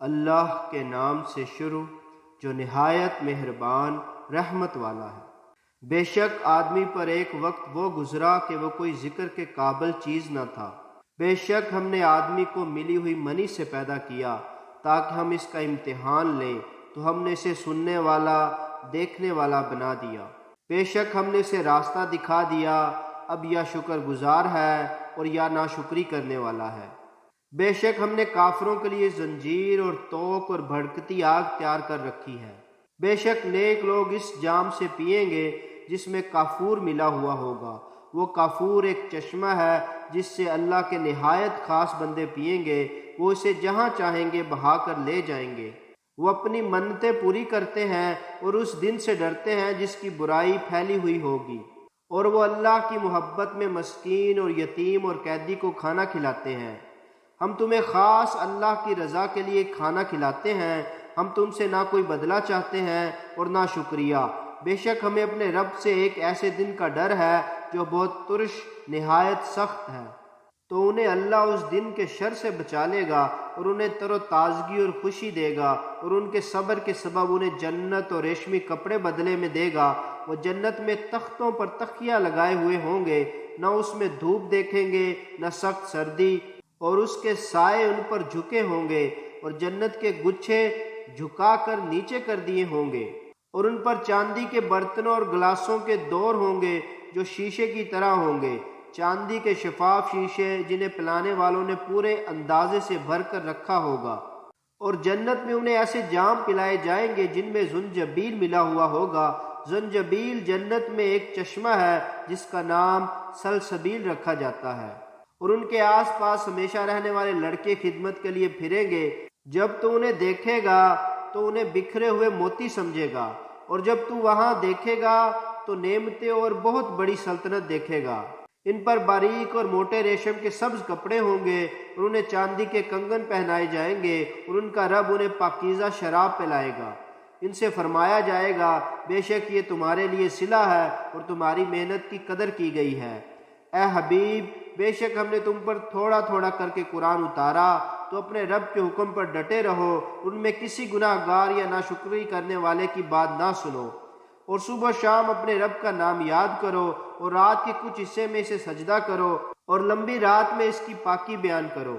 اللہ کے نام سے شروع جو نہایت مہربان رحمت والا ہے۔ بے شک آدمی پر ایک وقت وہ گزرا کہ وہ کوئی ذکر کے قابل چیز نہ تھا۔ بے شک ہم نے آدمی کو ملی ہوئی منی سے پیدا کیا تاکہ ہم اس کا امتحان لیں، تو ہم نے اسے سننے والا دیکھنے والا بنا دیا۔ بے شک ہم نے اسے راستہ دکھا دیا، اب یا شکر گزار ہے اور یا ناشکری کرنے والا ہے۔ بے شک ہم نے کافروں کے لیے زنجیر اور توق اور بھڑکتی آگ تیار کر رکھی ہے۔ بے شک نیک لوگ اس جام سے پئیں گے جس میں کافور ملا ہوا ہوگا۔ وہ کافور ایک چشمہ ہے جس سے اللہ کے نہایت خاص بندے پئیں گے، وہ اسے جہاں چاہیں گے بہا کر لے جائیں گے۔ وہ اپنی منتیں پوری کرتے ہیں اور اس دن سے ڈرتے ہیں جس کی برائی پھیلی ہوئی ہوگی، اور وہ اللہ کی محبت میں مسکین اور یتیم اور قیدی کو کھانا کھلاتے ہیں۔ ہم تمہیں خاص اللہ کی رضا کے لیے کھانا کھلاتے ہیں، ہم تم سے نہ کوئی بدلہ چاہتے ہیں اور نہ شکریہ۔ بے شک ہمیں اپنے رب سے ایک ایسے دن کا ڈر ہے جو بہت ترش نہایت سخت ہے۔ تو انہیں اللہ اس دن کے شر سے بچا لے گا اور انہیں تر و تازگی اور خوشی دے گا، اور ان کے صبر کے سبب انہیں جنت اور ریشمی کپڑے بدلے میں دے گا۔ وہ جنت میں تختوں پر تکیاں لگائے ہوئے ہوں گے، نہ اس میں دھوپ دیکھیں گے نہ سخت سردی، اور اس کے سائے ان پر جھکے ہوں گے، اور جنت کے گچھے جھکا کر نیچے کر دیے ہوں گے، اور ان پر چاندی کے برتنوں اور گلاسوں کے دور ہوں گے جو شیشے کی طرح ہوں گے، چاندی کے شفاف شیشے جنہیں پلانے والوں نے پورے اندازے سے بھر کر رکھا ہوگا۔ اور جنت میں انہیں ایسے جام پلائے جائیں گے جن میں زنجبیل ملا ہوا ہوگا۔ زنجبیل جنت میں ایک چشمہ ہے جس کا نام سلسبیل رکھا جاتا ہے، اور ان کے آس پاس ہمیشہ رہنے والے لڑکے خدمت کے لیے پھریں گے۔ جب تو انہیں دیکھے گا تو انہیں بکھرے ہوئے موتی سمجھے گا، اور جب تو وہاں دیکھے گا تو نعمتیں اور بہت بڑی سلطنت دیکھے گا۔ ان پر باریک اور موٹے ریشم کے سبز کپڑے ہوں گے، اور انہیں چاندی کے کنگن پہنائے جائیں گے، اور ان کا رب انہیں پاکیزہ شراب پلائے گا۔ ان سے فرمایا جائے گا، بے شک یہ تمہارے لیے صلہ ہے اور تمہاری محنت کی قدر کی گئی ہے۔ اے حبیب، بے شک ہم نے تم پر تھوڑا تھوڑا کر کے قرآن اتارا، تو اپنے رب کے حکم پر ڈٹے رہو، ان میں کسی گناہ گار یا ناشکری کرنے والے کی بات نہ سنو، اور صبح شام اپنے رب کا نام یاد کرو، اور رات کے کچھ حصے میں اسے سجدہ کرو، اور لمبی رات میں اس کی پاکی بیان کرو۔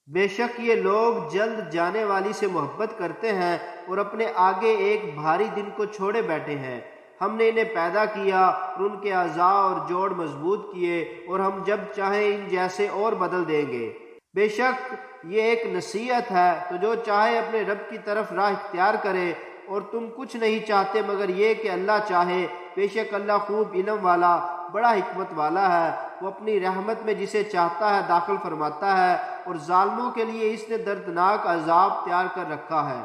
بے شک یہ لوگ جلد جانے والی سے محبت کرتے ہیں اور اپنے آگے ایک بھاری دن کو چھوڑے بیٹھے ہیں۔ ہم نے انہیں پیدا کیا اور ان کے اعضاء اور جوڑ مضبوط کیے، اور ہم جب چاہیں ان جیسے اور بدل دیں گے۔ بے شک یہ ایک نصیحت ہے، تو جو چاہے اپنے رب کی طرف راہ اختیار کرے، اور تم کچھ نہیں چاہتے مگر یہ کہ اللہ چاہے۔ بے شک اللہ خوب علم والا بڑا حکمت والا ہے، وہ اپنی رحمت میں جسے چاہتا ہے داخل فرماتا ہے، اور ظالموں کے لیے اس نے دردناک عذاب تیار کر رکھا ہے۔